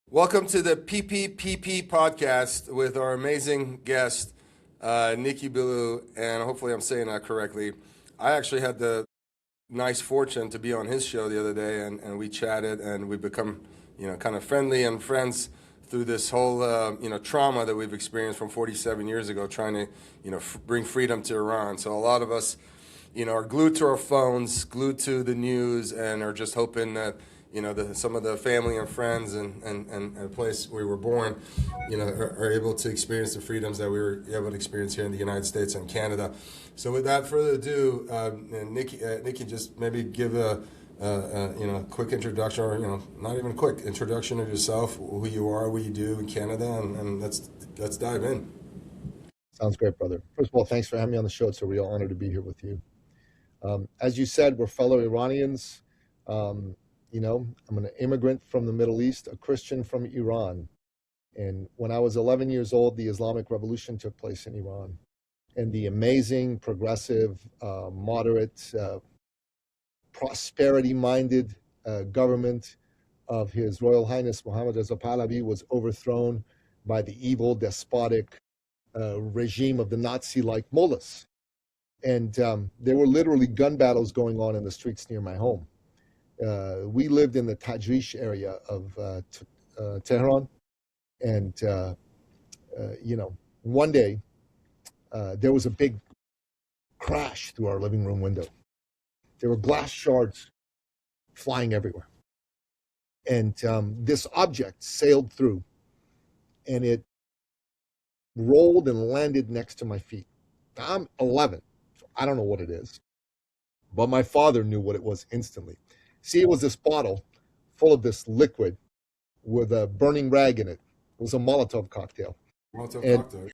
Welcome to the PPPP podcast with our amazing guest, Nicky, Billou, and hopefully I'm saying that correctly. I actually had the nice fortune to be on his show the other day, and we chatted, and we've become, kind of friendly and friends through this whole, trauma that we've experienced from 47 years ago, trying to, bring freedom to Iran. So a lot of us, are glued to our phones, glued to the news, and are just hoping that some of the family and friends and the place we were born, are able to experience the freedoms that we were able to experience here in the United States and Canada. So without further ado, Nicky, just maybe give a quick introduction, or not even a quick introduction of yourself, who you are, what you do in Canada, and let's dive in. Sounds great, brother. First of all, thanks for having me on the show. It's a real honor to be here with you. As you said, we're fellow Iranians. I'm an immigrant from the Middle East, a Christian from Iran. And when I was 11 years old, the Islamic Revolution took place in Iran. And the amazing, progressive, moderate, prosperity-minded government of His Royal Highness Mohammad Reza Pahlavi was overthrown by the evil, despotic regime of the Nazi-like mullahs. And there were literally gun battles going on in the streets near my home. We lived in the Tajrish area of Tehran. And, one day there was a big crash through our living room window. There were glass shards flying everywhere. And this object sailed through, and it rolled and landed next to my feet. I'm 11, so I don't know what it is. But my father knew what it was instantly. See, it was this bottle full of this liquid with a burning rag in it. It was a Molotov cocktail. Cocktail.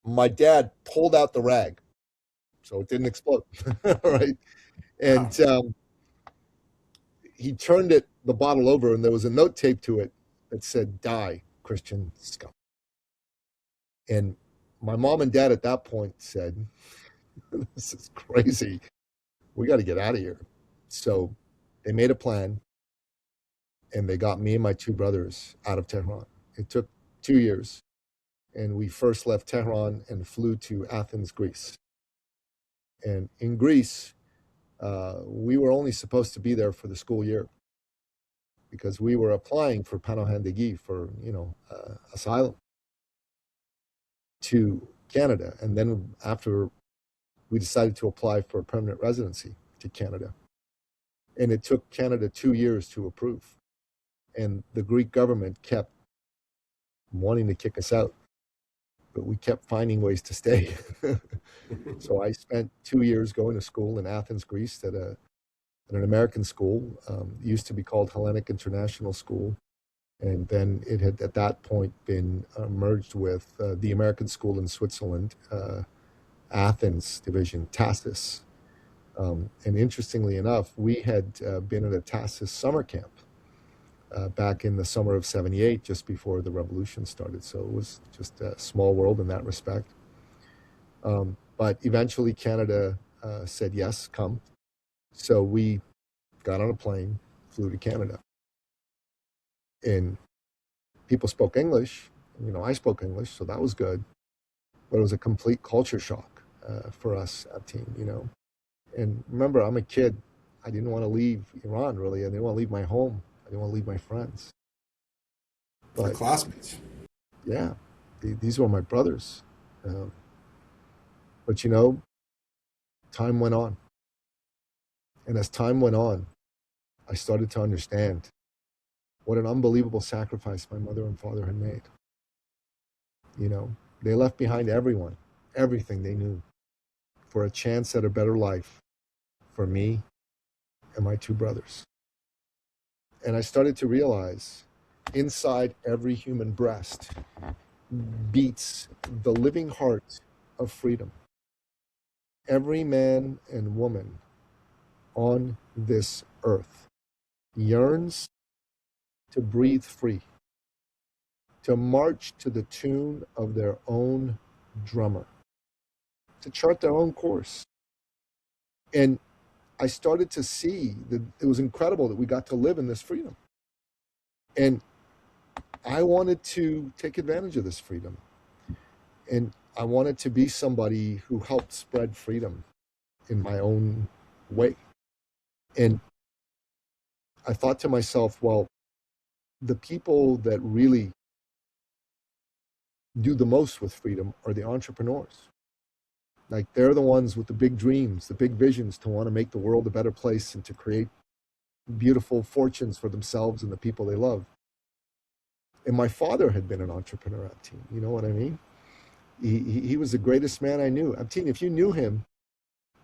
My dad pulled out the rag, so it didn't explode. Right? And he turned the bottle over, and there was a note taped to it that said, "Die, Christian scum." And my mom and dad at that point said, "This is crazy. We got to get out of here." So they made a plan, and they got me and my two brothers out of Tehran. It took 2 years, and we first left Tehran and flew to Athens, Greece. And in Greece, we were only supposed to be there for the school year because we were applying for panohandegi, for asylum, to Canada. And then after, we decided to apply for permanent residency to Canada. And it took Canada 2 years to approve. And the Greek government kept wanting to kick us out, but we kept finding ways to stay. So I spent 2 years going to school in Athens, Greece, at an American school. It used to be called Hellenic International School. And then it had at that point been merged with the American school in Switzerland, Athens division, TASIS. And interestingly enough, we had been at a TASIS summer camp back in the summer of '78, just before the revolution started. So it was just a small world in that respect. But eventually Canada said, yes, come. So we got on a plane, flew to Canada. And people spoke English. I spoke English, so that was good. But it was a complete culture shock for us, our team, And remember, I'm a kid. I didn't want to leave Iran, really. I didn't want to leave my home. I didn't want to leave my friends. But, the classmates. Yeah, these were my brothers. But, time went on. And as time went on, I started to understand what an unbelievable sacrifice my mother and father had made. They left behind everything they knew, for a chance at a better life for me and my two brothers. And I started to realize inside every human breast beats the living heart of freedom. Every man and woman on this earth yearns to breathe free, to march to the tune of their own drummer, to chart their own course. And I started to see that it was incredible that we got to live in this freedom. And I wanted to take advantage of this freedom. And I wanted to be somebody who helped spread freedom in my own way. And I thought to myself, well, the people that really do the most with freedom are the entrepreneurs. Like they're the ones with the big dreams, the big visions to want to make the world a better place and to create beautiful fortunes for themselves and the people they love. And my father had been an entrepreneur, Abtin. You know what I mean? He was the greatest man I knew. Abtin, if you knew him,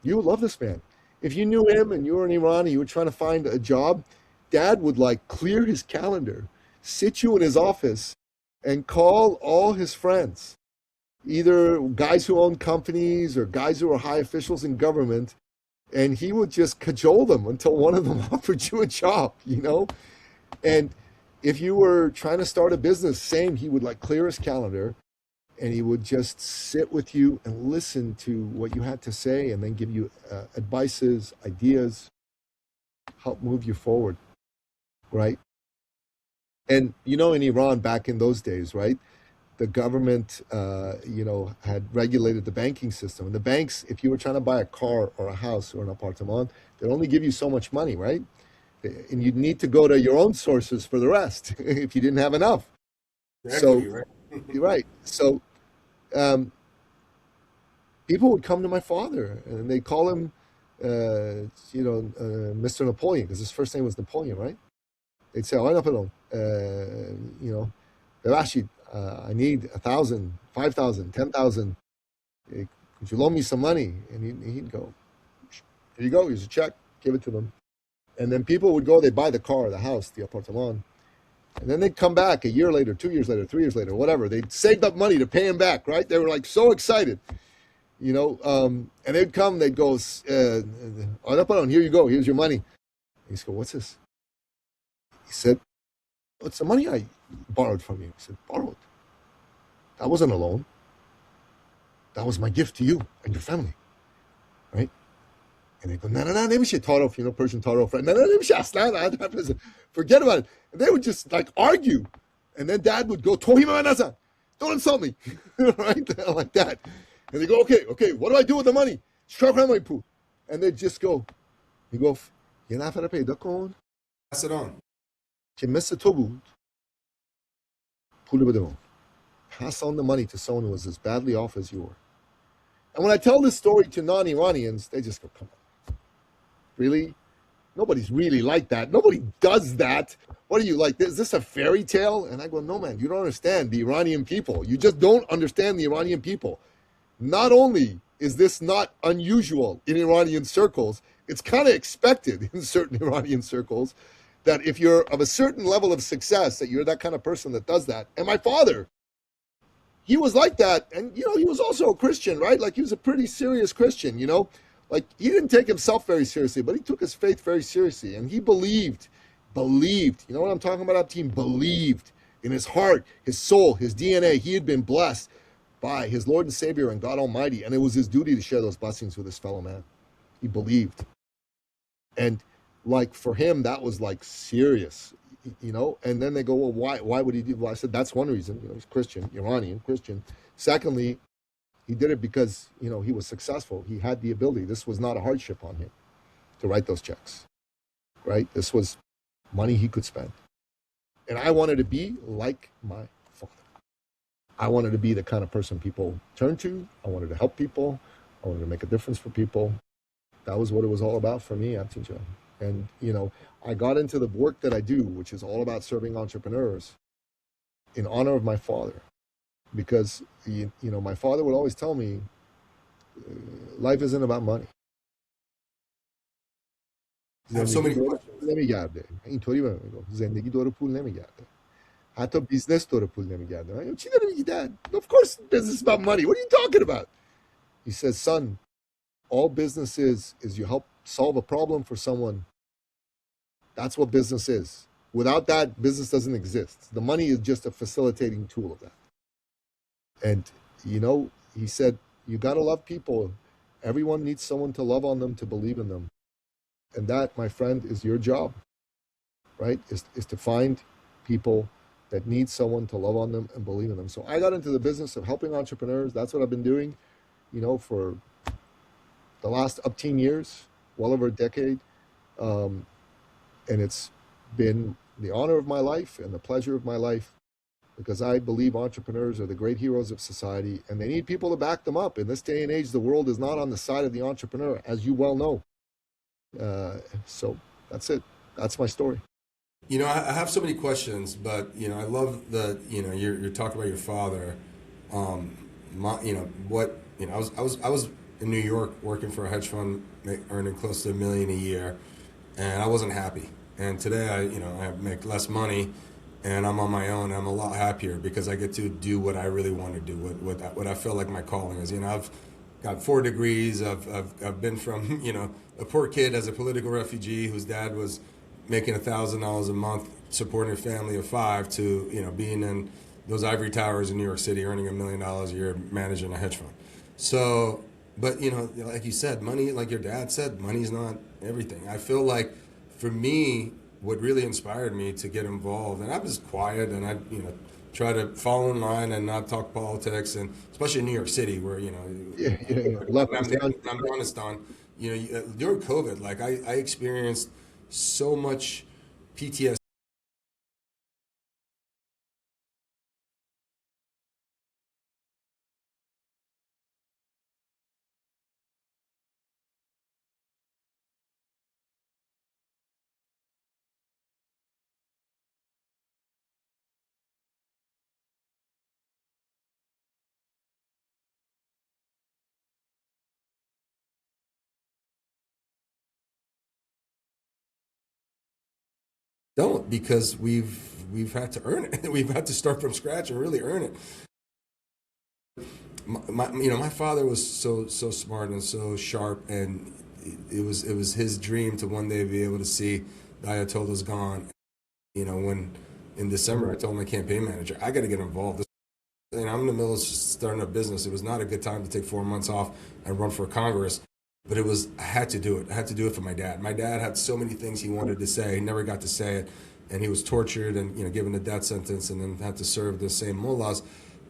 you would love this man. If you knew him and you were in Iran and you were trying to find a job, Dad would like clear his calendar, sit you in his office, and call all his friends, either guys who own companies or guys who are high officials in government, and he would just cajole them until one of them offered you a job, you know? And if you were trying to start a business, same, he would like clear his calendar and he would just sit with you and listen to what you had to say and then give you advices, ideas, help move you forward, right? And you know, in Iran back in those days, right, the government, had regulated the banking system. And the banks, if you were trying to buy a car or a house or an apartment, they'd only give you so much money, right? And you'd need to go to your own sources for the rest if you didn't have enough. Equity, So, right? you're right. So, people would come to my father and they call him, Mr. Napoleon, because his first name was Napoleon, right? They'd say, "Oh, Napoleon, Rashid, I need 1,000, 5,000, 10,000. Could you loan me some money?" And he'd go, "Here you go. Here's a check. Give it to them." And then people would go, they'd buy the car, the house, the apartment. And then they'd come back a year later, 2 years later, 3 years later, whatever. They'd saved up money to pay him back, right? They were like so excited, and they'd come, they'd go, Napoleon, here you go. Here's your money. And he'd go, "What's this?" He said, "It's the money I borrowed from you." He said, "Borrowed? That wasn't a loan. That was my gift to you and your family, right?" And they go, "No, no, no, nemişe taraf, Persian taraf, right? No, no, nemişe aslan, forget about it." And they would just like argue. And then Dad would go, "Tohima nasan, don't insult me," right? Like that. And they go, okay, what do I do with the money? And they just go, میگفت یه نفر پیدا کن Pass it on. که مثل تو بود پول بده من. Pass on the money to someone who was as badly off as you were. And when I tell this story to non-Iranians, they just go, "Come on. Really? Nobody's really like that. Nobody does that. What are you like? Is this a fairy tale?" And I go, "No, man, you don't understand the Iranian people. You just don't understand the Iranian people. Not only is this not unusual in Iranian circles, it's kind of expected in certain Iranian circles that if you're of a certain level of success, that you're that kind of person that does that." And my father, he was like that. And, he was also a Christian, right? Like he was a pretty serious Christian, like he didn't take himself very seriously, but he took his faith very seriously. And he believed, you know what I'm talking about, team? Believed in his heart, his soul, his DNA. He had been blessed by his Lord and Savior and God Almighty. And it was his duty to share those blessings with his fellow man. He believed. And like for him, that was like serious, and then they go, "Well, why would he do?" Well, I said, that's one reason, he's Christian, Iranian Christian. Secondly, he did it because, he was successful. He had the ability. This was not a hardship on him to write those checks, right? This was money he could spend. And I wanted to be like my father. I wanted to be the kind of person people turn to. I wanted to help people. I wanted to make a difference for people. That was what it was all about for me, Abtinja. And, I got into the work that I do, which is all about serving entrepreneurs, in honor of my father. Because, my father would always tell me, life isn't about money. I have so many questions. نمیگرده. اینطوری بهم میگفت زندگی دور پول نمیگرده. حتی بیزنس دور پول نمیگرده. من چی داری میگی داد؟ Of course business is about money. What are you talking about? He says, "Son, all business is you help solve a problem for someone. That's what business is. Without that, business doesn't exist. The money is just a facilitating tool of that." And, he said, "You got to love people. Everyone needs someone to love on them, to believe in them. And that, my friend, is your job, right? Is to find people that need someone to love on them and believe in them. So I got into the business of helping entrepreneurs. That's what I've been doing, for the last up 10 years, well over a decade. Um, and it's been the honor of my life and the pleasure of my life, because I believe entrepreneurs are the great heroes of society, and they need people to back them up. In this day and age, the world is not on the side of the entrepreneur, as you well know. So that's it. That's my story. I have so many questions, but I love the you're talking about your father. I was in New York working for a hedge fund, earning close to $1 million a year, and I wasn't happy. And today, I make less money, and I'm on my own. I'm a lot happier because I get to do what I really want to do, what I feel like my calling is. I've got 4 degrees. I've been from a poor kid as a political refugee whose dad was making $1,000 a month, supporting a family of 5, to being in those ivory towers in New York City, earning $1 million a year, managing a hedge fund. So, but like you said, money, like your dad said, money's not everything. I feel like for me, what really inspired me to get involved, and I was quiet, and I try to fall in line and not talk politics, and especially in New York City, where Left is I'm honest on, during COVID, like I experienced so much PTSD. Don't, because we've had to earn it. We've had to start from scratch and really earn it. My father was so smart and so sharp, and it was his dream to one day be able to see the Ayatollah's gone. When in December I told my campaign manager, I got to get involved. I'm in the middle of starting a business. It was not a good time to take 4 months off and run for Congress, but I had to do it. I had to do it for my dad. My dad had so many things he wanted to say, he never got to say it, and he was tortured and given a death sentence, and then had to serve the same mullahs.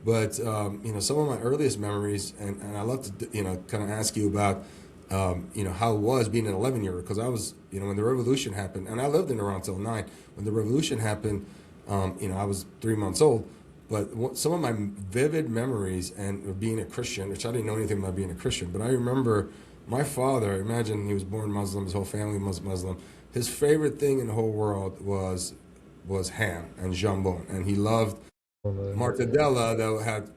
But some of my earliest memories, and I love to kind of ask you about how it was being an 11-year-old, because I was when the revolution happened, and I lived in Iran till 9. When the revolution happened, I was 3 months old. But some of my vivid memories and of being a Christian, which I didn't know anything about being a Christian, but I remember my father. Imagine he was born Muslim, his whole family was Muslim. His favorite thing in the whole world was ham and jambon, and he loved mortadella that had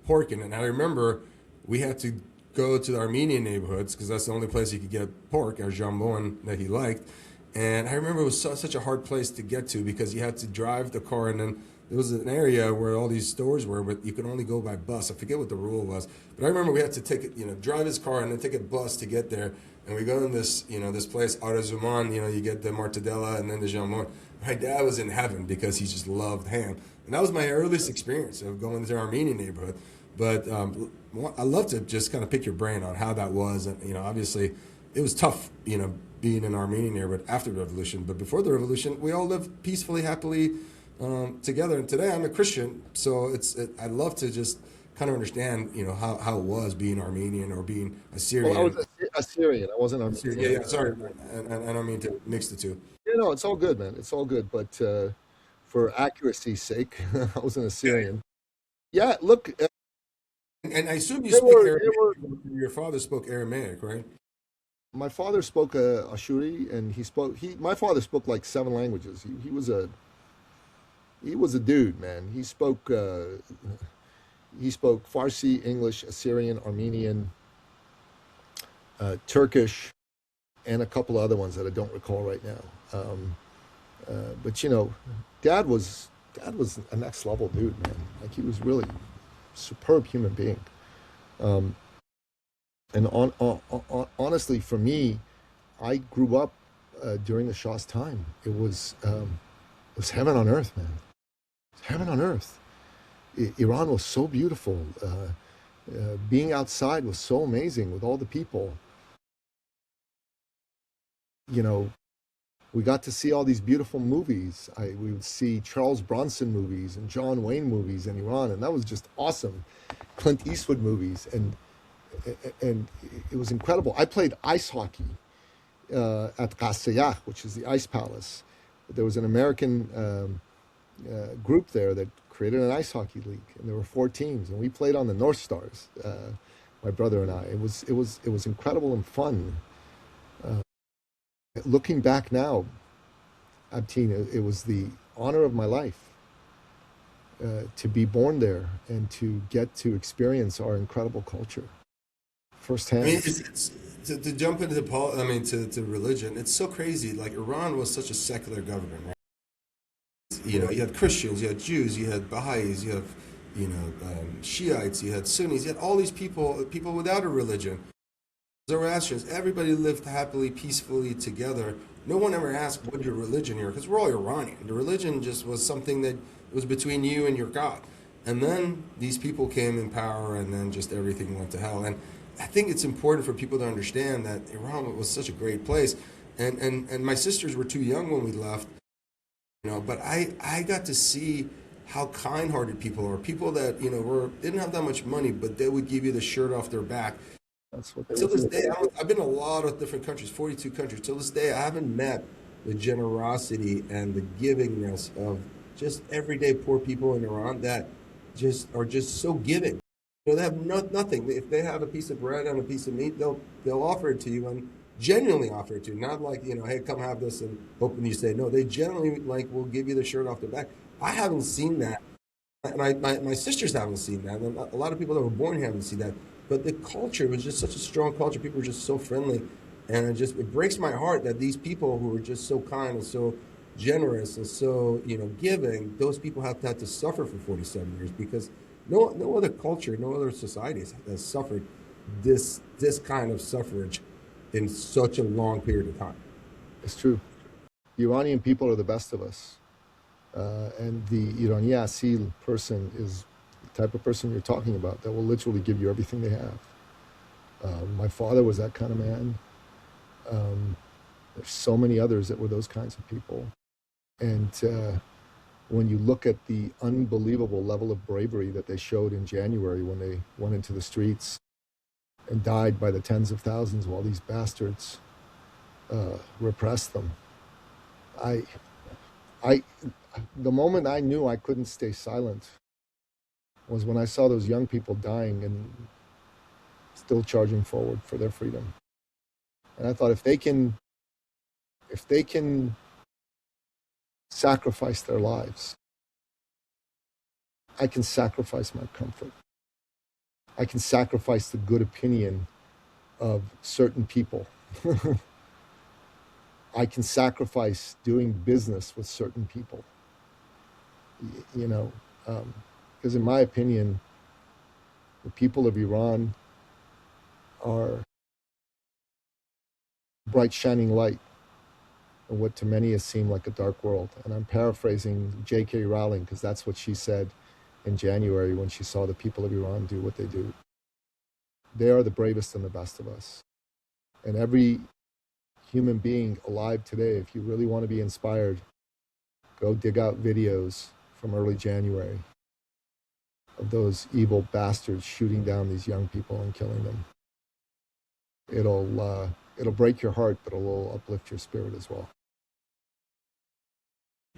pork in it. And I remember we had to go to the Armenian neighborhoods because that's the only place you could get pork or jambon that he liked. And I remember it was such a hard place to get to because you had to drive the car, and then there was an area where all these stores were, but you could only go by bus. I forget what the rule was, but I remember we had to drive his car and then take a bus to get there. And we go in this, this place, Arazuman, you get the mortadella and then the jambon. My dad was in heaven because he just loved ham. And that was my earliest experience of going to the Armenian neighborhood. But I love to just kind of pick your brain on how that was. And, obviously it was tough, being in Armenian neighborhood after the revolution. But before the revolution, we all lived peacefully, happily together. And today I'm a Christian, so I'd love to just kind of understand, how it was being Armenian or being Assyrian. Well, I was Assyrian. I wasn't Armenian. Yeah, sorry, and I don't mean to mix the two. It's all good, man. It's all good. But for accuracy's sake, I was an Assyrian. Yeah, look. And I assume you speak Aramaic. Your father spoke Aramaic, right? My father spoke Ashuri, and my father spoke like 7 languages. He was a dude, man. He spoke Farsi, English, Assyrian, Armenian, Turkish, and a couple other ones that I don't recall right now. But Dad was a next level dude, man. Like, he was really superb human being. And honestly, for me, I grew up during the Shah's time. It was heaven on earth, man. It was heaven on earth. Iran was so beautiful. Being outside was so amazing with all the people. We got to see all these beautiful movies. We would see Charles Bronson movies and John Wayne movies in Iran, and that was just awesome. Clint Eastwood movies, and it was incredible. I played ice hockey at Qasiyah, which is the ice palace. There was an American group there that created an ice hockey league, and there were 4 teams, and we played on the North Stars. My brother and I. It was incredible and fun. Looking back now, Abtin, it was the honor of my life to be born there and to get to experience our incredible culture I mean, firsthand. it's to jump into to religion. It's so crazy. Like Iran was such a secular government, right? You had Christians, you had Jews, you had Baha'is, you have, Shiites, you had Sunnis, you had all these people without a religion. Zoroastrians, everybody lived happily, peacefully together. No one ever asked what your religion here, because we're all Iranian. The religion just was something that was between you and your God. And then these people came in power, and then just everything went to hell. And I think it's important for people to understand that Iran was such a great place. And my sisters were too young when we left, but I got to see how kind-hearted people are. People that, didn't have that much money, but they would give you the shirt off their back. That's what they Till would this do. day, I've been in a lot of different countries, 42 countries. Till this day, I haven't met the generosity and the givingness of just everyday poor people in Iran that just are just so giving. They have nothing. If they have a piece of bread and a piece of meat, they'll offer it to you and genuinely offer it to you. Not like, hey, come have this and hoping you say no. They generally will give you the shirt off their back. I haven't seen that. My sisters haven't seen that. And a lot of people that were born here haven't seen that. But the culture was just such a strong culture. People were just so friendly, and it breaks my heart that these people who were just so kind and so generous and so giving, those people have had to suffer for 47 years because no other culture, no other society has suffered this kind of suffrage in such a long period of time. It's true. The Iranian people are the best of us. And the Iranian Asil person is the type of person you're talking about that will literally give you everything they have. My father was that kind of man. There's so many others that were those kinds of people. And when you look at the unbelievable level of bravery that they showed in January when they went into the streets and died by the tens of thousands while these bastards repressed them, I, the moment I knew I couldn't stay silent was when I saw those young people dying and still charging forward for their freedom. And I thought, if they can sacrifice their lives, I can sacrifice my comfort. I can sacrifice the good opinion of certain people. I can sacrifice doing business with certain people. Because in my opinion, the people of Iran are bright shining light in what to many has seemed like a dark world. And I'm paraphrasing J.K. Rowling because that's what she said in January when she saw the people of Iran do what they do. They are the bravest and the best of us. And every human being alive today, if you really want to be inspired, go dig out videos from early January of those evil bastards shooting down these young people and killing them. It'll break your heart, but it'll uplift your spirit as well.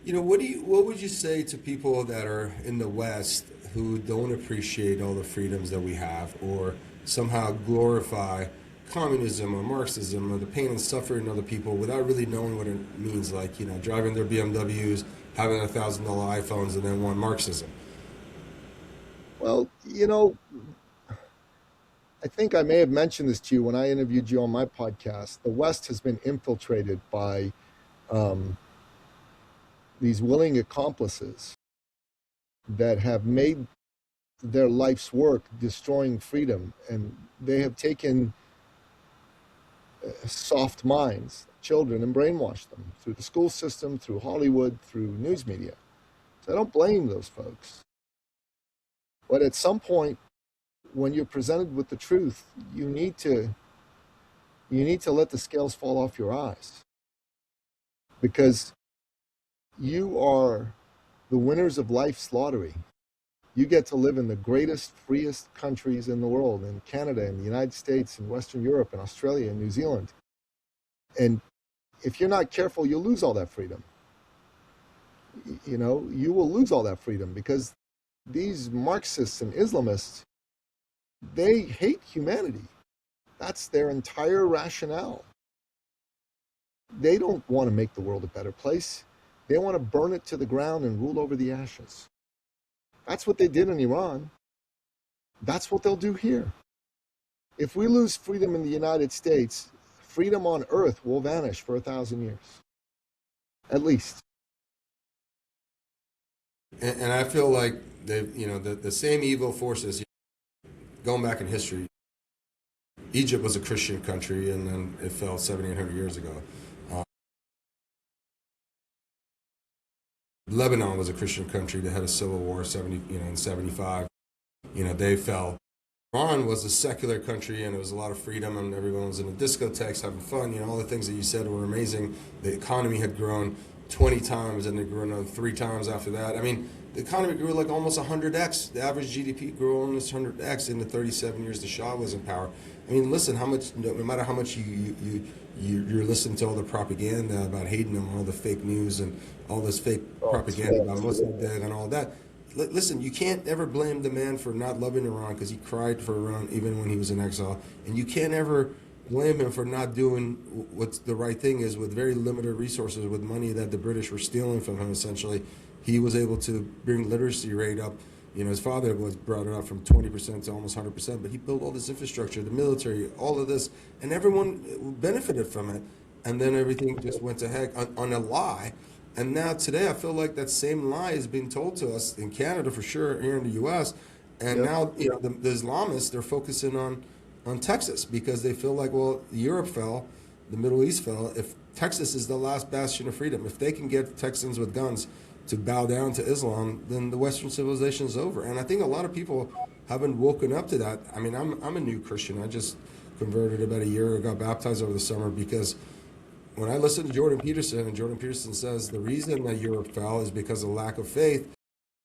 What would you say to people that are in the West who don't appreciate all the freedoms that we have, or somehow glorify communism or Marxism or the pain and suffering of other people without really knowing what it means, like, driving their BMWs, having $1,000 iPhones, and then want Marxism? Well, I think I may have mentioned this to you when I interviewed you on my podcast. The West has been infiltrated by these willing accomplices that have made their life's work destroying freedom, and they have taken soft minds, children, and brainwashed them through the school system, through Hollywood, through news media. So I don't blame those folks. But at some point, when you're presented with the truth, you need to let the scales fall off your eyes. because you are the winners of life's lottery. You get to live in the greatest, freest countries in the world, in Canada, in the United States, in Western Europe, and Australia, and New Zealand. And if you're not careful, you'll lose all that freedom. You know, you will lose all that freedom because these Marxists and Islamists, they hate humanity. That's their entire rationale. They don't want to make the world a better place. They want to burn it to the ground and rule over the ashes. That's what they did in Iran. That's what they'll do here. If we lose freedom in the United States, freedom on earth will vanish for 1,000 years, at least. And I feel like the same evil forces going back in history. Egypt was a Christian country, and then it fell 700-800 years ago. Lebanon was a Christian country. They had a civil war in 75. They fell. Iran was a secular country, and it was a lot of freedom, and everyone was in the discotheques having fun. All the things that you said were amazing. The economy had grown 20 times, and it grew another 3 times after that. I mean, the economy grew like almost 100x. The average GDP grew almost 100x in the 37 years the Shah was in power. I mean, listen, no matter how much you're listening to all the propaganda about hating them, all the fake news and all this fake propaganda about Mossadegh and all that. Listen, you can't ever blame the man for not loving Iran because he cried for Iran even when he was in exile. And you can't ever blame him for not doing what the right thing is with very limited resources, with money that the British were stealing from him, essentially. He was able to bring literacy rate up. His father was brought it up from 20% to almost 100%, but he built all this infrastructure, the military, all of this, and everyone benefited from it. And then everything just went to heck on a lie. And now today I feel like that same lie is being told to us in Canada for sure, here in the U.S. And now the Islamists, they're focusing on Texas because they feel like, well, Europe fell, the Middle East fell. If Texas is the last bastion of freedom, if they can get Texans with guns to bow down to Islam, then the Western civilization is over. And I think a lot of people haven't woken up to that. I mean, I'm a new Christian. I just converted about a year ago, got baptized over the summer because when I listen to Jordan Peterson, and Jordan Peterson says the reason that Europe fell is because of lack of faith,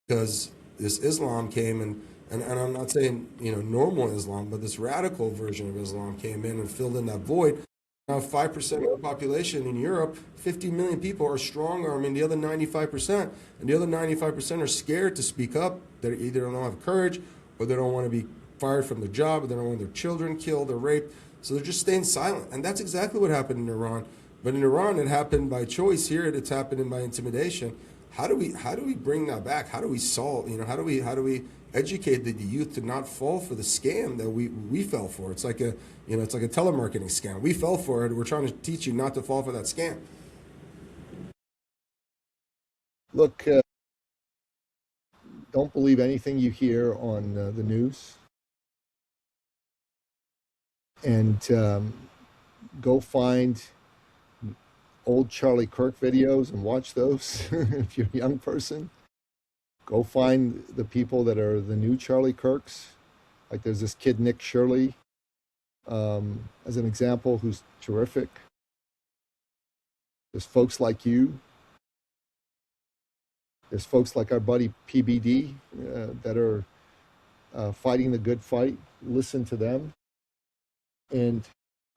because this Islam came and I'm not saying normal Islam, but this radical version of Islam came in and filled in that void. Now 5% of the population in Europe, 50 million people are strong-arming the other 95%, and the other 95% are scared to speak up. They either don't have courage, or they don't want to be fired from their job, or they don't want their children killed or raped, so they're just staying silent. And that's exactly what happened in Iran. But in Iran, it happened by choice. Here, it's happening by intimidation. How do we bring that back? How do we solve? How do we educate the youth to not fall for the scam that we fell for? It's like a telemarketing scam. We fell for it. We're trying to teach you not to fall for that scam. Look, don't believe anything you hear on the news, and go find old Charlie Kirk videos and watch those. If you're a young person, go find the people that are the new Charlie Kirks. Like there's this kid, Nick Shirley, as an example, who's terrific. There's folks like you. There's folks like our buddy PBD that are fighting the good fight. Listen to them. And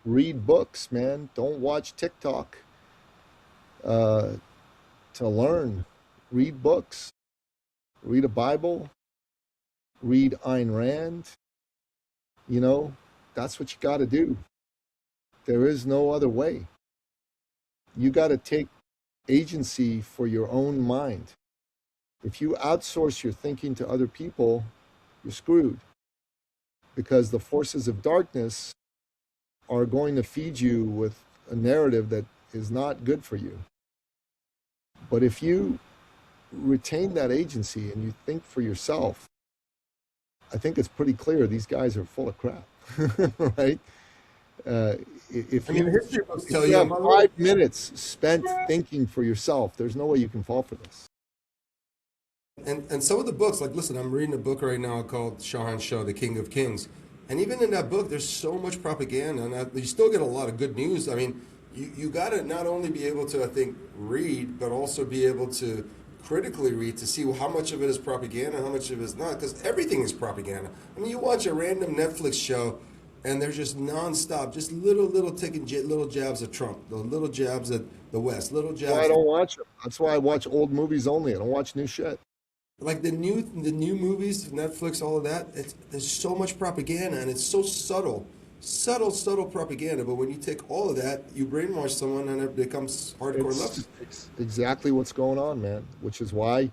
read books, man. Don't watch TikTok. To learn, read books, read a Bible, read Ayn Rand. That's what you got to do. There is no other way. You got to take agency for your own mind. If you outsource your thinking to other people, you're screwed, because the forces of darkness are going to feed you with a narrative that is not good for you. But if you retain that agency and you think for yourself, I think it's pretty clear these guys are full of crap, right? If you have 5 minutes spent thinking for yourself, there's no way you can fall for this. And some of the books, like, listen, I'm reading a book right now called Shah, the King of Kings. And even in that book, there's so much propaganda, and you still get a lot of good news. I mean, you got to not only be able to, I think, read, but also be able to critically read to see how much of it is propaganda and how much of it is not, because everything is propaganda. I mean, you watch a random Netflix show and they're just nonstop, just little taking little jabs at Trump, the little jabs at the West, little That's why I jabs. don't watch them. That's why I watch old movies only. I don't watch new shit. Like the new movies, Netflix, all of that. There's so much propaganda, and it's so subtle propaganda. But when you take all of that, you brainwash someone, and it becomes hardcore left. It's exactly what's going on, man. Which is why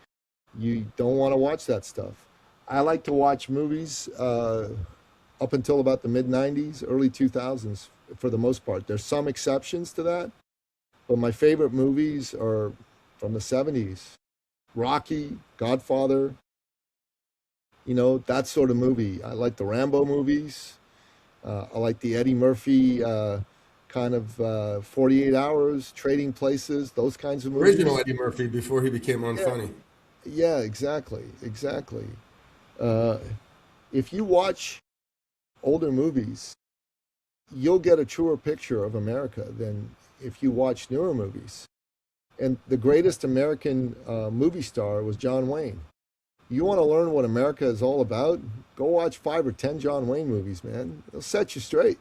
you don't want to watch that stuff. I like to watch movies up until about the mid '90s, early 2000s, for the most part. There's some exceptions to that, but my favorite movies are from the '70s. Rocky, Godfather, that sort of movie. I like the Rambo movies. I like the Eddie Murphy kind of 48 Hours, Trading Places, those kinds of movies. Original Eddie Murphy before he became unfunny. Yeah, exactly. If you watch older movies, you'll get a truer picture of America than if you watch newer movies. And the greatest American movie star was John Wayne. You want to learn what America is all about? Go watch 5 or 10 John Wayne movies, man. It'll set you straight.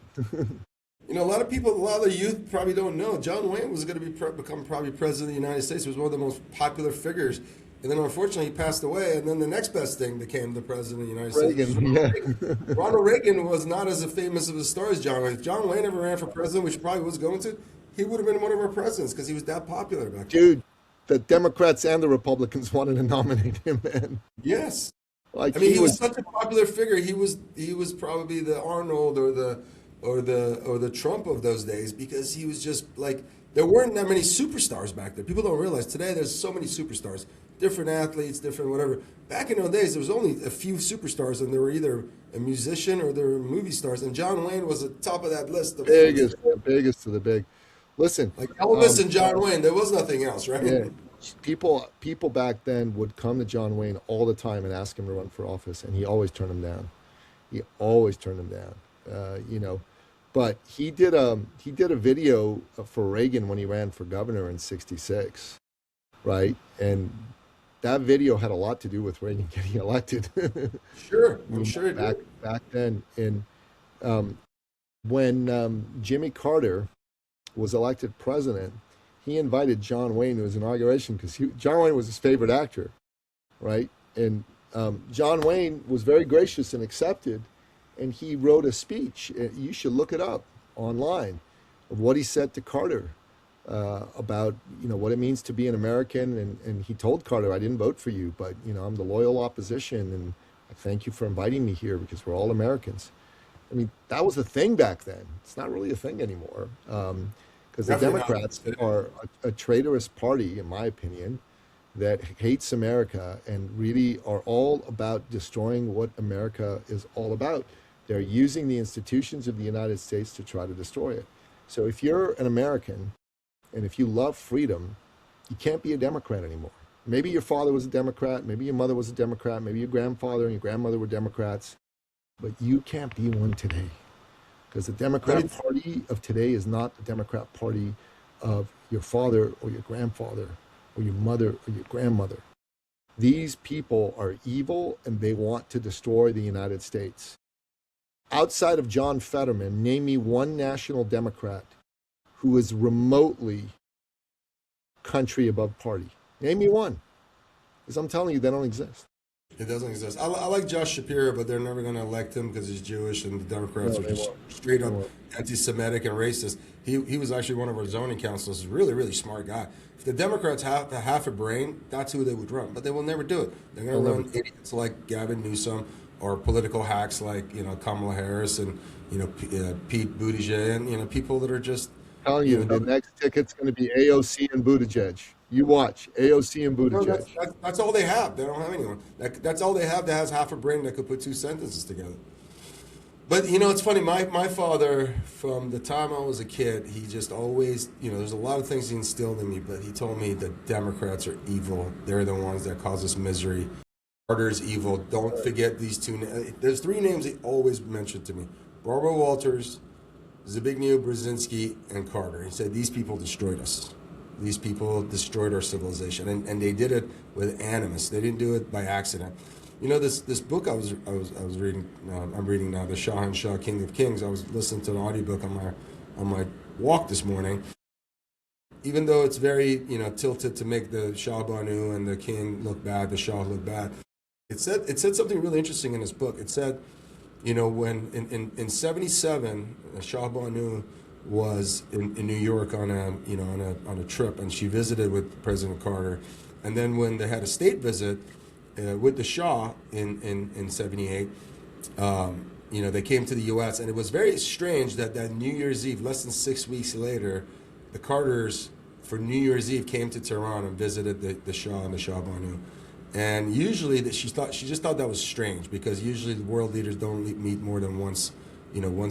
A lot of the youth probably don't know. John Wayne was going to become probably president of the United States. He was one of the most popular figures. And then unfortunately he passed away. And then the next best thing became the president of the United States. Reagan. Ronald Reagan was not as famous of a star as John Wayne. If John Wayne ever ran for president, which he probably was going to, he would have been one of our presidents because he was that popular back then. Dude, the Democrats and the Republicans wanted to nominate him, man. Yes. Like He was such a popular figure. He was probably the Arnold or the Trump of those days because he was just like, there weren't that many superstars back there. People don't realize today there's so many superstars, different athletes, different whatever. Back in those days, there was only a few superstars, and they were either a musician or they were movie stars. And John Wayne was at the top of that list. Biggest of the big. Listen, like Elvis and John Wayne, there was nothing else, right? Yeah, people back then would come to John Wayne all the time and ask him to run for office, and he always turned them down. But he did a video for Reagan when he ran for governor in '66, right? And that video had a lot to do with Reagan getting elected. Sure, I'm sure it back did. back then. And when Jimmy Carter was elected president, he invited John Wayne to his inauguration because John Wayne was his favorite actor, right? And John Wayne was very gracious and accepted, and he wrote a speech. You should look it up online of what he said to Carter about what it means to be an American. And he told Carter, "I didn't vote for you, but I'm the loyal opposition, and I thank you for inviting me here because we're all Americans." I mean, that was a thing back then. It's not really a thing anymore. Because the Democrats are a traitorous party, in my opinion, that hates America and really are all about destroying what America is all about. They're using the institutions of the United States to try to destroy it. So if you're an American and if you love freedom, you can't be a Democrat anymore. Maybe your father was a Democrat, maybe your mother was a Democrat, maybe your grandfather and your grandmother were Democrats, but you can't be one today. Because the Democrat Party of today is not the Democrat Party of your father or your grandfather or your mother or your grandmother. These people are evil and they want to destroy the United States. Outside of John Fetterman, name me one national Democrat who is remotely country above party. Name me one. Because I'm telling you, they don't exist. It doesn't exist. I like Josh Shapiro, but they're never going to elect him because he's Jewish, and the Democrats are just straight up anti-Semitic and racist. He was actually one of our zoning councilors. He's a really, really smart guy. If the Democrats have half a brain, that's who they would run. But they will never do it. They're going to run idiots like Gavin Newsom or political hacks like Kamala Harris and Pete Buttigieg and people that are just. I'm telling you, the next ticket's going to be AOC and Buttigieg. You watch AOC and Buttigieg. No, that's all they have. They don't have anyone. That's all they have that has half a brain that could put two sentences together. But it's funny. My father, from the time I was a kid, he just always, there's a lot of things he instilled in me. But he told me that Democrats are evil. They're the ones that cause us misery. Carter's evil. Don't forget these two. There's three names he always mentioned to me: Barbara Walters, Zbigniew Brzezinski and Carter. He said these people destroyed us. These people destroyed our civilization, and they did it with animus. They didn't do it by accident. You know, this book I was reading. I'm reading now, the Shah and Shah, King of Kings. I was listening to an audiobook on my walk this morning. Even though it's very tilted to make the Shah Banu and the king look bad, the Shah look bad, it said something really interesting in this book. It said, when in '77, Shah Banu was in New York on a trip, and she visited with President Carter, and then when they had a state visit with the Shah in '78, they came to the U.S. and it was very strange that New Year's Eve, less than 6 weeks later, the Carters for New Year's Eve came to Tehran and visited the Shah and the Shah Banu. And usually she just thought that was strange, because usually the world leaders don't meet more than once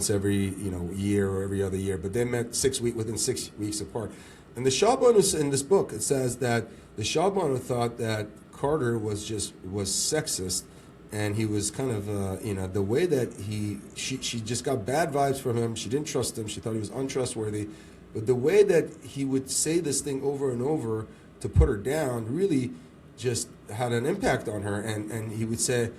every year or every other year. But they met within 6 weeks apart. And the Shah Banu, in this book, it says that the Shah Banu thought that Carter was sexist, and he was kind of the way that she just got bad vibes from him. She didn't trust him. She thought he was untrustworthy. But the way that he would say this thing over and over to put her down really just had an impact on her. And he would say,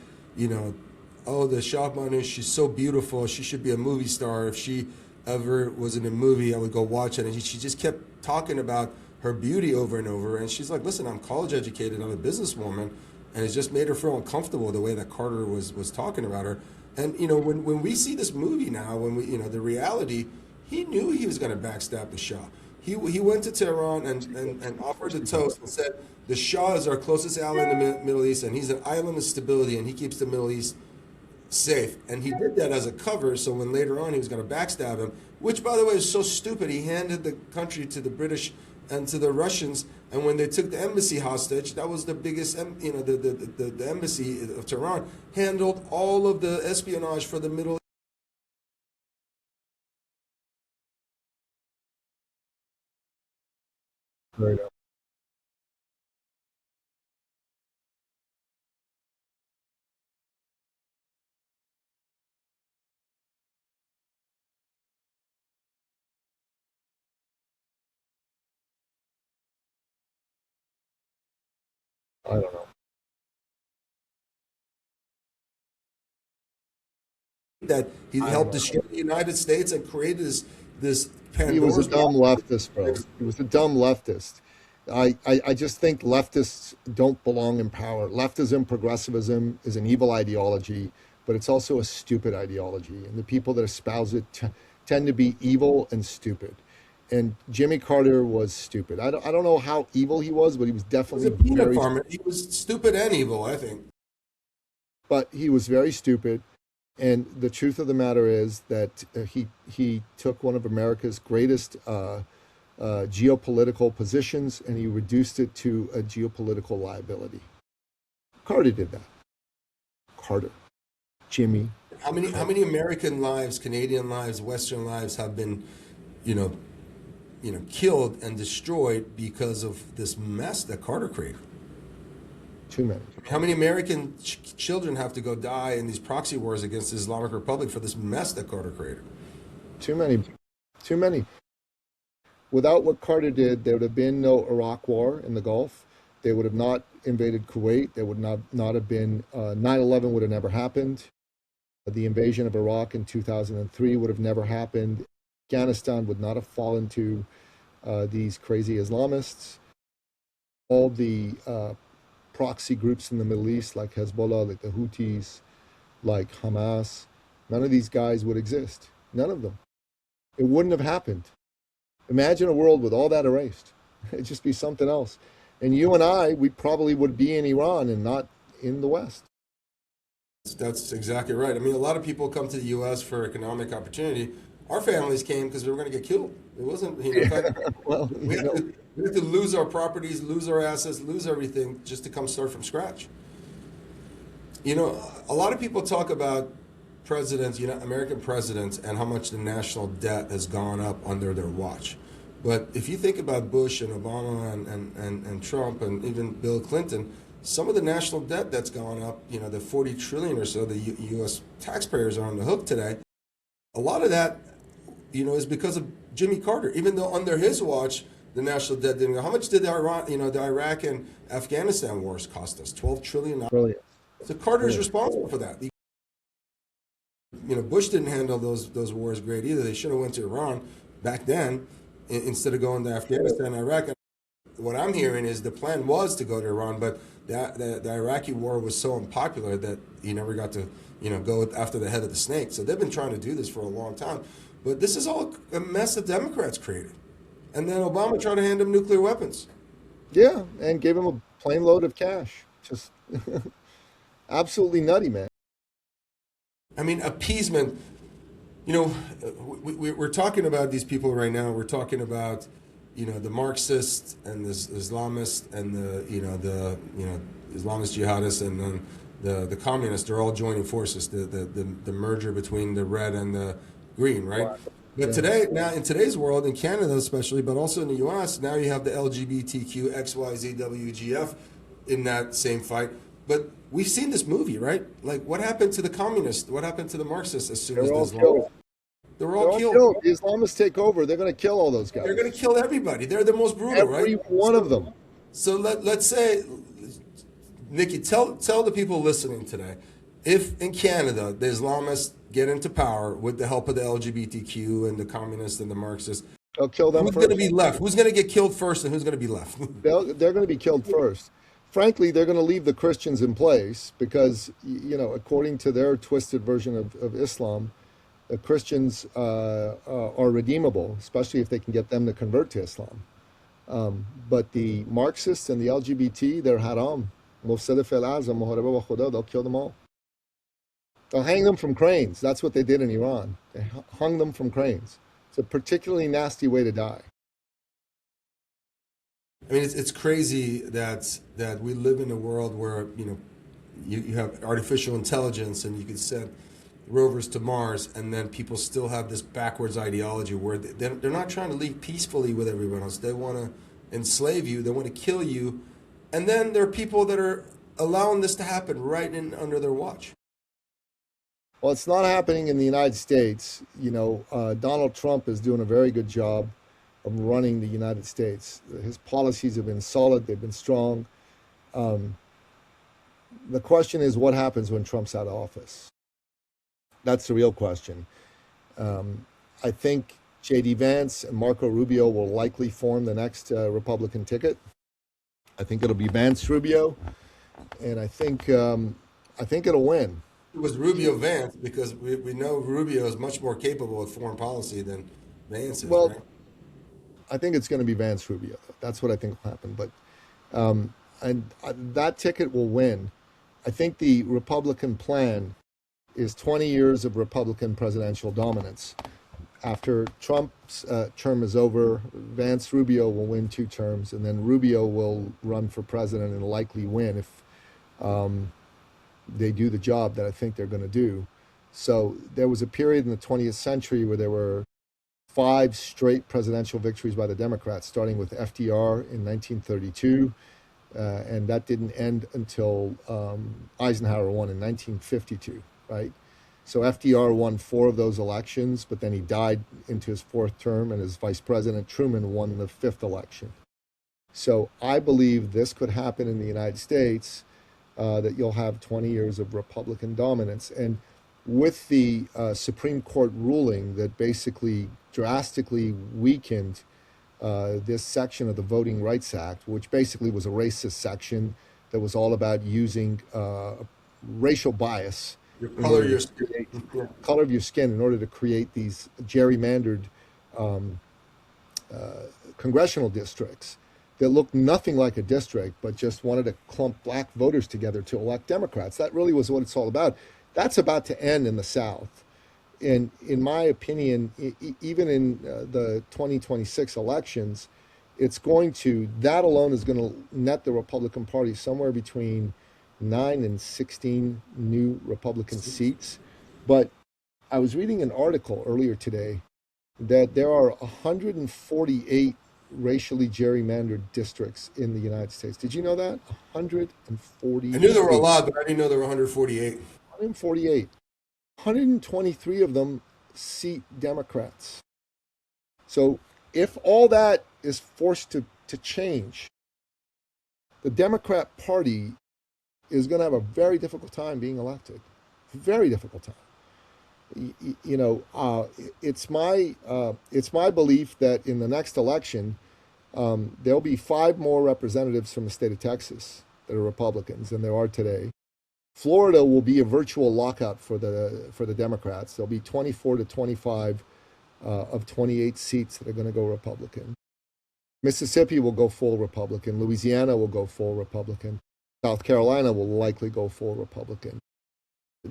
oh, the Shah Banu, she's so beautiful. She should be a movie star. If she ever was in a movie, I would go watch it. And she just kept talking about her beauty over and over. And she's like, listen, I'm college educated. I'm a businesswoman. And it just made her feel uncomfortable the way that Carter was talking about her. And, when we see this movie now, when we, the reality, he knew he was going to backstab the Shah. He went to Tehran and offered the toast and said, the Shah is our closest ally in the Middle East, and he's an island of stability, and he keeps the Middle East safe. And he did that as a cover, so when later on he was going to backstab him, which, by the way, is so stupid. He handed the country to the British and to the Russians, and when they took the embassy hostage, that was the biggest, the embassy of Tehran handled all of the espionage for the Middle East. Right. I don't know. That he helped destroy the United States and created this He was a Pandora's dumb box. leftist, bro. He was a dumb leftist. I just think leftists don't belong in power. Leftism, progressivism is an evil ideology, but it's also a stupid ideology. And the people that espouse it tend to be evil and stupid. And Jimmy Carter was stupid. I don't know how evil he was, but he was He was a definitely peanut very, farmer. He was stupid and evil, I think. but he was very stupid. And the truth of the matter is that he took one of America's greatest geopolitical positions and he reduced it to a geopolitical liability. Carter did that. Carter, Jimmy. How many American lives, Canadian lives, Western lives have been, you know, killed and destroyed because of this mess that Carter created? Too many. How many American children have to go die in these proxy wars against the Islamic Republic for this mess that Carter created? Too many. Too many. Without what Carter did, there would have been no Iraq war in the Gulf. They would have not invaded Kuwait. There would not have been 9/11 would have never happened. The invasion of Iraq in 2003 would have never happened. Afghanistan would not have fallen to these crazy Islamists. All the proxy groups in the Middle East, like Hezbollah, like the Houthis, like Hamas, none of these guys would exist. None of them. It wouldn't have happened. Imagine a world with all that erased. It'd just be something else. And you and I, we probably would be in Iran and not in the West. That's exactly right. I mean, a lot of people come to the U.S. for economic opportunity. Our families came because we were going to get killed. It wasn't, in fact, Well, we had to lose our properties, lose our assets, lose everything just to come start from scratch. A lot of people talk about presidents, American presidents, and how much the national debt has gone up under their watch. But if you think about Bush and Obama and Trump and even Bill Clinton, some of the national debt that's gone up, the 40 trillion or so the U.S. taxpayers are on the hook today, a lot of that is because of Jimmy Carter. Even though under his watch, the national debt didn't go. How much did the Iraq and Afghanistan wars cost us? $12 trillion. Brilliant. So Carter is Brilliant. responsible for that. Bush didn't handle those wars great either. They should have went to Iran back then instead of going to Afghanistan and Iraq. What I'm hearing is the plan was to go to Iran, but the Iraqi war was so unpopular that he never got to go after the head of the snake. So they've been trying to do this for a long time. But this is all a mess that Democrats created. And then Obama tried to hand them nuclear weapons. Yeah, and gave him a plane load of cash. Just absolutely nutty, man. I mean, appeasement. We're talking about these people right now. We're talking about, the Marxists and the Islamists and the Islamist jihadists and then the communists. They're all joining forces. The merger between the red and the green, right? But now in today's world, in Canada especially, but also in the U.S., now you have the LGBTQ XYZ in that same fight. But we've seen this movie, right? Like, what happened to the communists? What happened to the Marxists as soon as this law? They're all killed. The Islamists take over. They're going to kill all those guys. They're going to kill everybody. They're the most brutal, right? Every one of them. So let's say, Nicky, tell the people listening today, if in Canada the Islamists get into power with the help of the LGBTQ and the communists and the Marxists, they'll kill them who's first. going to be left? Who's going to get killed first and who's going to be left? They're going to be killed first. Frankly, they're going to leave the Christians in place because, according to their twisted version of Islam, the Christians are redeemable, especially if they can get them to convert to Islam. But the Marxists and the LGBT, they're haram. They'll kill them all. They'll hang them from cranes. That's what they did in Iran. They hung them from cranes. It's a particularly nasty way to die. I mean, it's crazy that we live in a world where you have artificial intelligence and you can send rovers to Mars, and then people still have this backwards ideology where they're not trying to live peacefully with everyone else. They want to enslave you. They want to kill you, and then there are people that are allowing this to happen right under their watch. Well, it's not happening in the United States. Donald Trump is doing a very good job of running the United States. His policies have been solid. They've been strong. The question is, what happens when Trump's out of office? That's the real question. I think J.D. Vance and Marco Rubio will likely form the next Republican ticket. I think it'll be Vance-Rubio, and I think it'll win. It was Rubio-Vance because we know Rubio is much more capable of foreign policy than Vance is, right? I think it's going to be Vance-Rubio. That's what I think will happen. But that ticket will win. I think the Republican plan is 20 years of Republican presidential dominance. After Trump's term is over, Vance-Rubio will win 2 terms, and then Rubio will run for president and likely win if they do the job that I think they're going to do. So there was a period in the 20th century where there were 5 straight presidential victories by the Democrats, starting with FDR in 1932, and that didn't end until Eisenhower won in 1952, right? So FDR won 4 of those elections, but then he died into his 4th term, and his vice president, Truman, won the 5th election. So I believe this could happen in the United States, that you'll have 20 years of Republican dominance. And with the Supreme Court ruling that basically drastically weakened this section of the Voting Rights Act, which basically was a racist section that was all about using racial bias, color of your skin, in order to create these gerrymandered congressional districts that looked nothing like a district, but just wanted to clump black voters together to elect Democrats. That really was what it's all about. That's about to end in the South. And in my opinion, even in the 2026 elections, that alone is going to net the Republican Party somewhere between 9 and 16 new Republican seats. But I was reading an article earlier today that there are 148 racially gerrymandered districts in the United States. Did you know that? 148. I knew there were a lot, but I didn't know there were 148. 148. 123 of them seat Democrats. So if all that is forced to change, the Democrat Party is going to have a very difficult time being elected. Very difficult time. It's my belief that in the next election, there'll be 5 more representatives from the state of Texas that are Republicans than there are today. Florida will be a virtual lockout for the Democrats. There'll be 24 to 25 of 28 seats that are going to go Republican. Mississippi will go full Republican. Louisiana will go full Republican. South Carolina will likely go full Republican.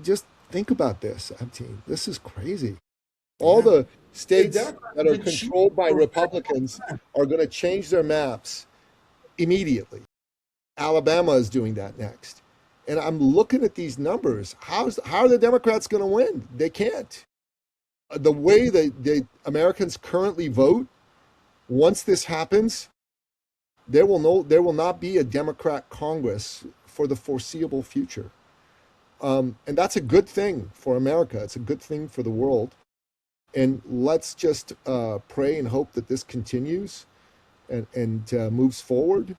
Just think about this, Abteen. This is crazy. All the states that are controlled by Republicans are going to change their maps immediately. Alabama is doing that next. And I'm looking at these numbers. How are the Democrats going to win? They can't. The way that the Americans currently vote, once this happens, there will not be a Democrat Congress for the foreseeable future. And that's a good thing for America. It's a good thing for the world. And let's just pray and hope that this continues and moves forward.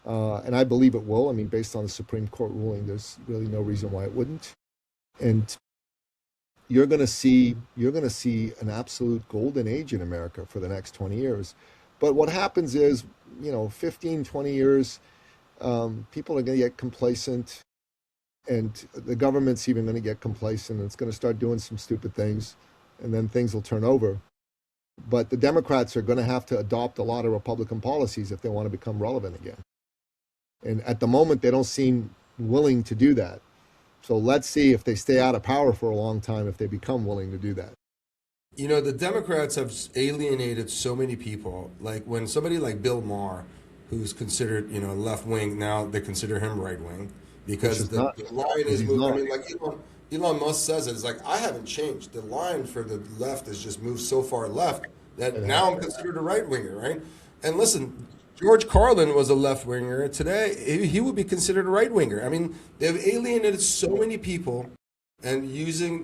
And I believe it will. I mean, based on the Supreme Court ruling, there's really no reason why it wouldn't. And you're going to see an absolute golden age in America for the next 20 years. But what happens is, 15, 20 years, people are going to get complacent, and the government's even going to get complacent, and it's going to start doing some stupid things, and then things will turn over. But the Democrats are going to have to adopt a lot of Republican policies if they want to become relevant again. And at the moment, they don't seem willing to do that. So let's see if they stay out of power for a long time, if they become willing to do that. The Democrats have alienated so many people. Like when somebody like Bill Maher, who's considered, left wing, now they consider him right wing because the line is moving. I mean, like Elon Musk says it. It's like, I haven't changed. The line for the left has just moved so far left that now I'm considered a right winger, right? And listen, George Carlin was a left winger. Today, he would be considered a right winger. I mean, they've alienated so many people, and using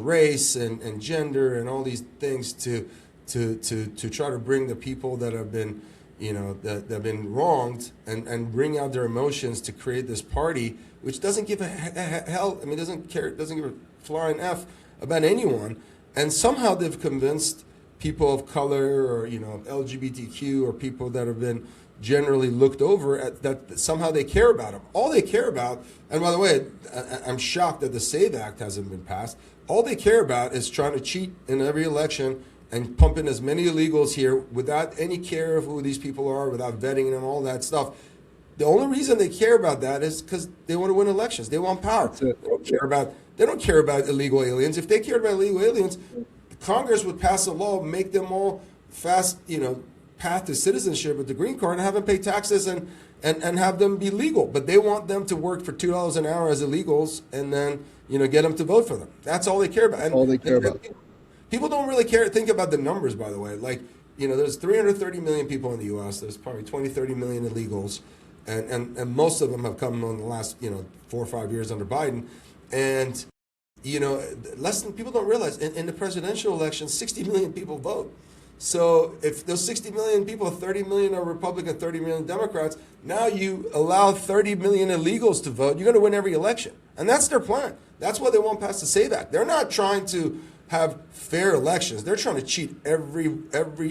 race and gender and all these things to try to bring the people that have been that have been wronged and bring out their emotions to create this party, which doesn't give a hell. I mean, doesn't give a flying F about anyone. And somehow they've convinced people of color or LGBTQ or people that have been generally looked over at that somehow they care about them. All they care about, and by the way, I'm shocked that the SAVE Act hasn't been passed. All they care about is trying to cheat in every election and pump in as many illegals here without any care of who these people are, without vetting them, all that stuff. The only reason they care about that is because they want to win elections. They want power. They don't care about illegal aliens. If they cared about illegal aliens, Congress would pass a law, make them all fast, path to citizenship with the green card and have them pay taxes and have them be legal. But they want them to work for $2 an hour as illegals and then, get them to vote for them. That's all they care about. And all they care about. People don't really think about the numbers, by the way. Like, there's 330 million people in the U.S. There's probably 20, 30 million illegals. And most of them have come in the last, 4 or 5 years under Biden. And people don't realize in the presidential election, 60 million people vote. So if those 60 million people, 30 million are Republican, 30 million Democrats, now you allow 30 million illegals to vote, you're going to win every election. And that's their plan. That's why they won't pass the SAVE Act. They're not trying to have fair elections. They're trying to cheat every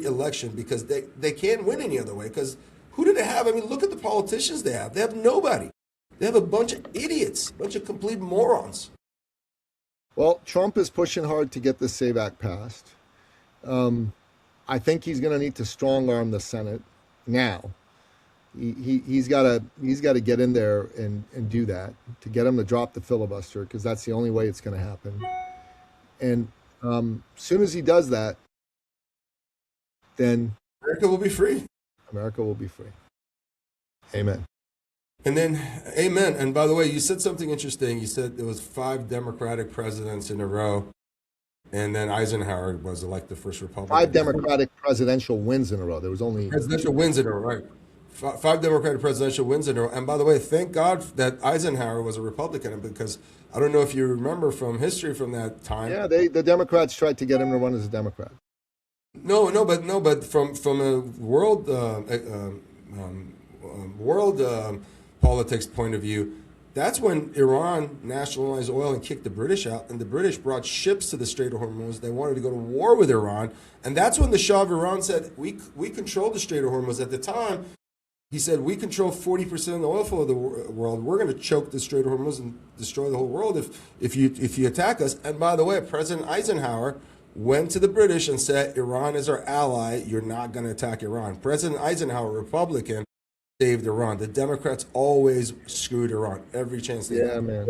election because they can't win any other way. Because who do they have? I mean, look at the politicians they have. They have nobody. They have a bunch of idiots, a bunch of complete morons. Well, Trump is pushing hard to get the SAVE Act passed. I think he's going to need to strong arm the Senate now. He's got to get in there and do that to get him to drop the filibuster, because that's the only way it's going to happen. And soon as he does that, then America will be free. America will be free. Amen. And then, amen. And by the way, you said something interesting. You said there was 5 Democratic presidents in a row, and then Eisenhower was elected the first Republican. 5 Democratic presidential wins in a row. There was only presidential wins in a row, right? 5 Democratic presidential wins in a row. And by the way, thank God that Eisenhower was a Republican, because I don't know if you remember from history from that time. Yeah, the Democrats tried to get him to run as a Democrat. But from a world politics point of view, that's when Iran nationalized oil and kicked the British out, and the British brought ships to the Strait of Hormuz. They wanted to go to war with Iran, and that's when the Shah of Iran said, "We control the Strait of Hormuz." At the time, he said, "We control 40% of the oil flow of the world. We're going to choke the Strait of Hormuz and destroy the whole world if you attack us." And by the way, President Eisenhower went to the British and said, "Iran is our ally. You're not going to attack Iran." President Eisenhower, Republican, saved Iran. The Democrats always screwed Iran every chance they Yeah, had. man.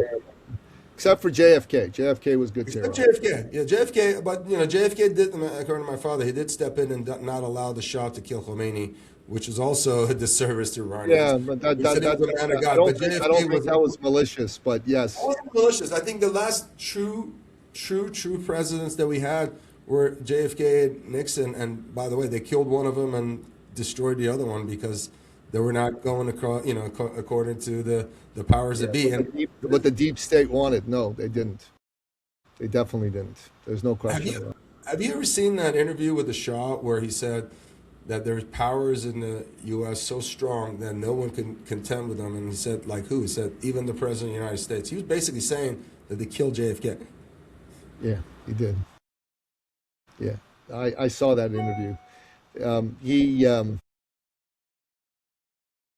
Except for JFK. JFK was good to Except Iran. JFK. Yeah, JFK. But JFK did, according to my father, he did step in and not allow the Shah to kill Khomeini, which was also a disservice to Iranians. Yeah, but He said he was a man of I God, don't but think JFK was that was malicious, but yes. malicious. I think the last true presidents that we had were JFK and Nixon, and by the way, they killed one of them and destroyed the other one because they were not going across, according to the powers that be. And What the deep state wanted. No, they didn't. They definitely didn't. There's no have question you about it. have you ever seen that interview with the Shah where he said that there's powers in the U.S. so strong that no one can contend with them? And he said, like who? He said, even the President of the United States. He was basically saying that they killed JFK. Yeah, he did. Yeah, I saw that interview. He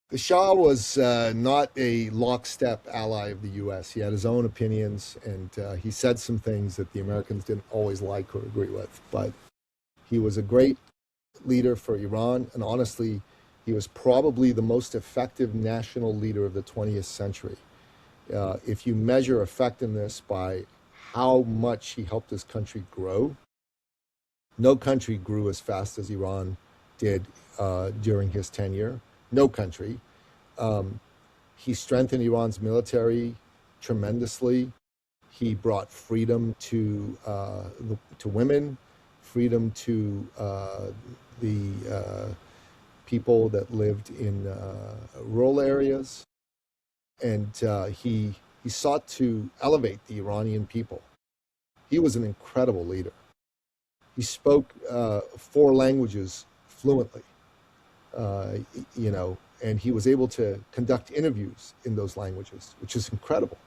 The Shah was not a lockstep ally of the U.S. He had his own opinions, and he said some things that the Americans didn't always like or agree with. But he was a great leader for Iran, and honestly, he was probably the most effective national leader of the 20th century. If you measure effectiveness by how much he helped his country grow, no country grew as fast as Iran did during his tenure. No country. He strengthened Iran's military tremendously. He brought freedom to women, freedom to the people that lived in rural areas, and he sought to elevate the Iranian people. He was an incredible leader. He spoke 4 languages fluently. And he was able to conduct interviews in those languages, which is incredible.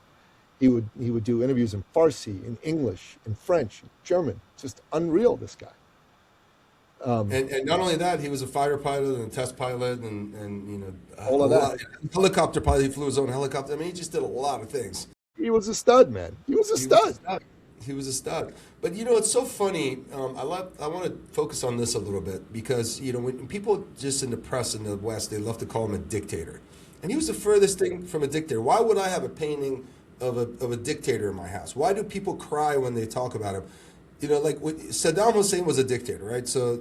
He would do interviews in Farsi, in English, in French, in German. Just unreal, this guy. And not only that, he was a fighter pilot and a test pilot and All of that. Helicopter pilot. He flew his own helicopter. I mean, he just did a lot of things. He was a stud, man. He was a He was a stud. stud. He was a stud. But it's so funny. I want to focus on this a little bit because when people just in the press in the West, they love to call him a dictator, and he was the furthest thing from a dictator. Why would I have a painting of a dictator in my house? Why do people cry when they talk about him? Saddam Hussein was a dictator, right? So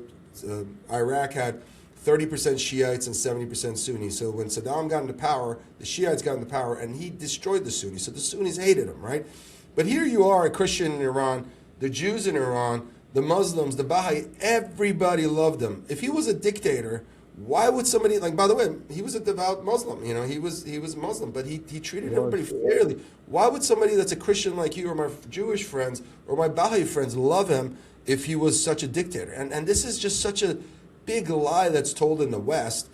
Iraq had 30% Shiites and 70% Sunnis. So when Saddam got into power, the Shiites got into power, and he destroyed the Sunnis. So the Sunnis hated him, right? But here you are, a Christian in Iran, the Jews in Iran, the Muslims, the Baha'i, everybody loved him. If he was a dictator, why would somebody, by the way, he was a devout Muslim, he was Muslim, but he treated everybody fairly. Why would somebody that's a Christian like you or my Jewish friends or my Baha'i friends love him if he was such a dictator? And this is just such a big lie that's told in the West.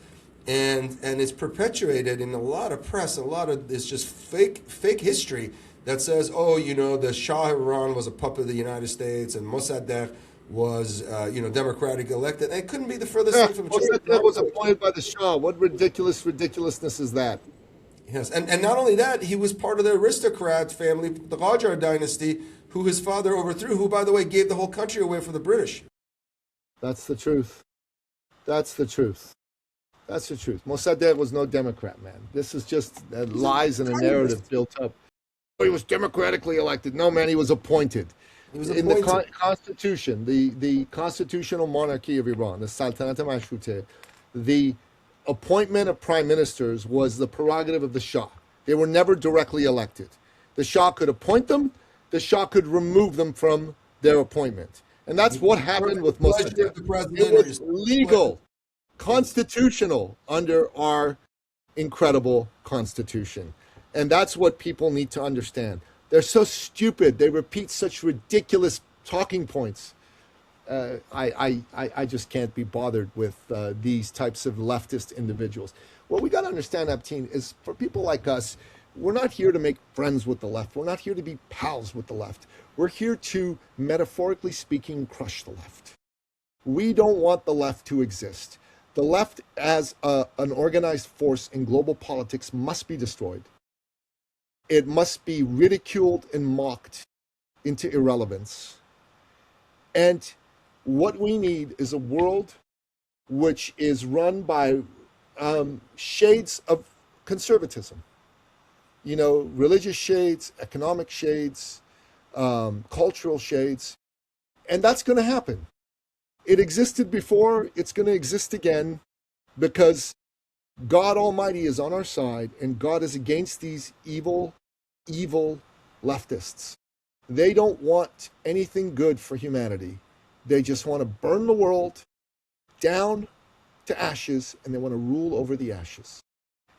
And it's perpetuated in a lot of press, a lot of this just fake history that says, the Shah of Iran was a puppet of the United States and Mossadegh was, democratic elected. And it couldn't be the furthest thing from truth. Mossadegh was appointed by the Shah. What ridiculousness is that? Yes, and not only that, he was part of the aristocrat family, the Qajar dynasty, who his father overthrew, who, by the way, gave the whole country away for the British. That's the truth. That's the truth. That's the truth. Mossadegh was no Democrat, man. This is just lies and a narrative built up. He was democratically elected. No, man, he was appointed. He was In appointed. the constitution, the constitutional monarchy of Iran, the Saltanat Mashrute, the appointment of prime ministers was the prerogative of the Shah. They were never directly elected. The Shah could appoint them. The Shah could remove them from their appointment. And that's what happened with Mossadegh. It was legal, constitutional under our incredible constitution. And that's what people need to understand. They're so stupid. They repeat such ridiculous talking points. I just can't be bothered with these types of leftist individuals. What we got to understand, Abteen, is for people like us, we're not here to make friends with the left. We're not here to be pals with the left. We're here to, metaphorically speaking, crush the left. We don't want the left to exist. The left as an organized force in global politics must be destroyed. It must be ridiculed and mocked into irrelevance. And what we need is a world which is run by shades of conservatism. You know, religious shades, economic shades, cultural shades. And that's going to happen. It existed before, it's going to exist again, because God Almighty is on our side and God is against these evil leftists. They don't want anything good for humanity. They just want to burn the world down to ashes, and they want to rule over the ashes.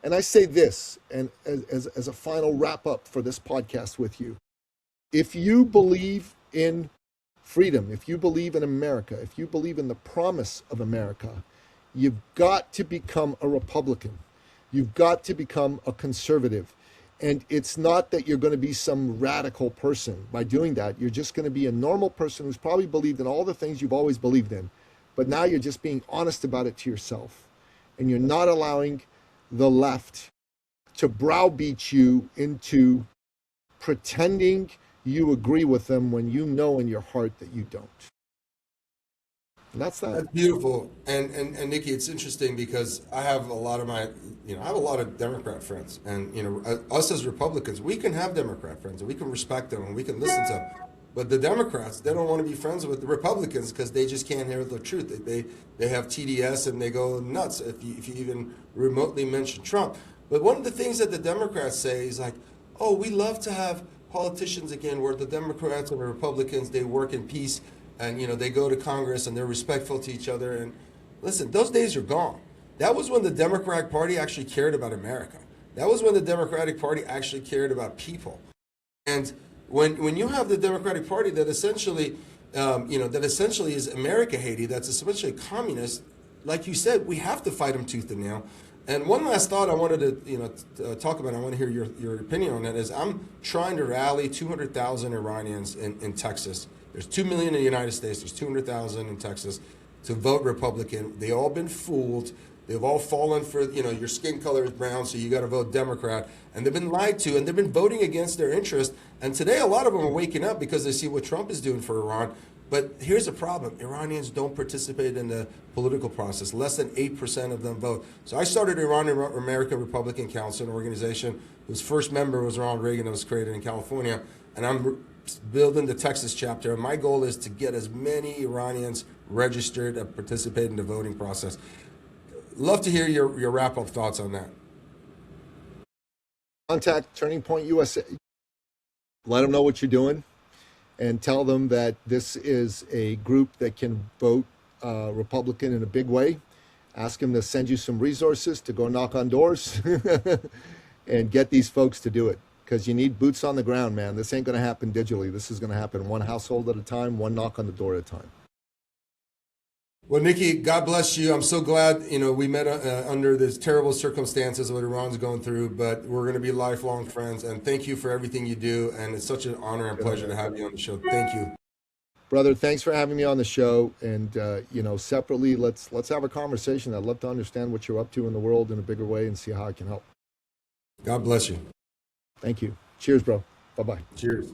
And I say this, and as a final wrap up for this podcast with you, if you believe in freedom, if you believe in America, if you believe in the promise of America, you've got to become a Republican. You've got to become a conservative. And it's not that you're going to be some radical person by doing that. You're just going to be a normal person who's probably believed in all the things you've always believed in. But now you're just being honest about it to yourself. And you're not allowing the left to browbeat you into pretending you agree with them when you know in your heart that you don't. And that's that. That's beautiful. And Nicky, it's interesting because I have a lot of I have a lot of Democrat friends, and us as Republicans, we can have Democrat friends and we can respect them and we can listen to them. But the Democrats, they don't want to be friends with the Republicans because they just can't hear the truth. They have TDS and they go nuts if you even remotely mention Trump. But one of the things that the Democrats say is like, oh, we love to have politicians again where the Democrats and the Republicans, they work in peace, and they go to Congress and they're respectful to each other. And listen, those days are gone. That was when the Democratic Party actually cared about America. That was when the Democratic Party actually cared about people. And when you have the Democratic Party that essentially is America Haiti, that's essentially communist, like you said, we have to fight them tooth and nail. And one last thought I wanted to talk about, I want to hear your opinion on that, is I'm trying to rally 200,000 Iranians in Texas. There's 2 million in the United States, there's 200,000 in Texas, to vote Republican. They all been fooled. They've all fallen for, your skin color is brown, so you got to vote Democrat. And they've been lied to, and they've been voting against their interest. And today, a lot of them are waking up because they see what Trump is doing for Iran. But here's the problem. Iranians don't participate in the political process. Less than 8% of them vote. So I started Iranian-American Republican Council, an organization whose first member was Ronald Reagan, that was created in California. And I'm building the Texas chapter. And my goal is to get as many Iranians registered and participate in the voting process. Love to hear your wrap-up thoughts on that. Contact Turning Point USA. Let them know what you're doing and tell them that this is a group that can vote Republican in a big way. Ask them to send you some resources to go knock on doors and get these folks to do it, because you need boots on the ground, man. This ain't going to happen digitally. This is going to happen one household at a time, one knock on the door at a time. Well, Nicky, God bless you. I'm so glad, we met under these terrible circumstances of what Iran's going through, but we're going to be lifelong friends. And thank you for everything you do. And it's such an honor and pleasure to have you on the show. Thank you. Brother, thanks for having me on the show. And, separately, let's have a conversation. I'd love to understand what you're up to in the world in a bigger way and see how I can help. God bless you. Thank you. Cheers, bro. Bye-bye. Cheers.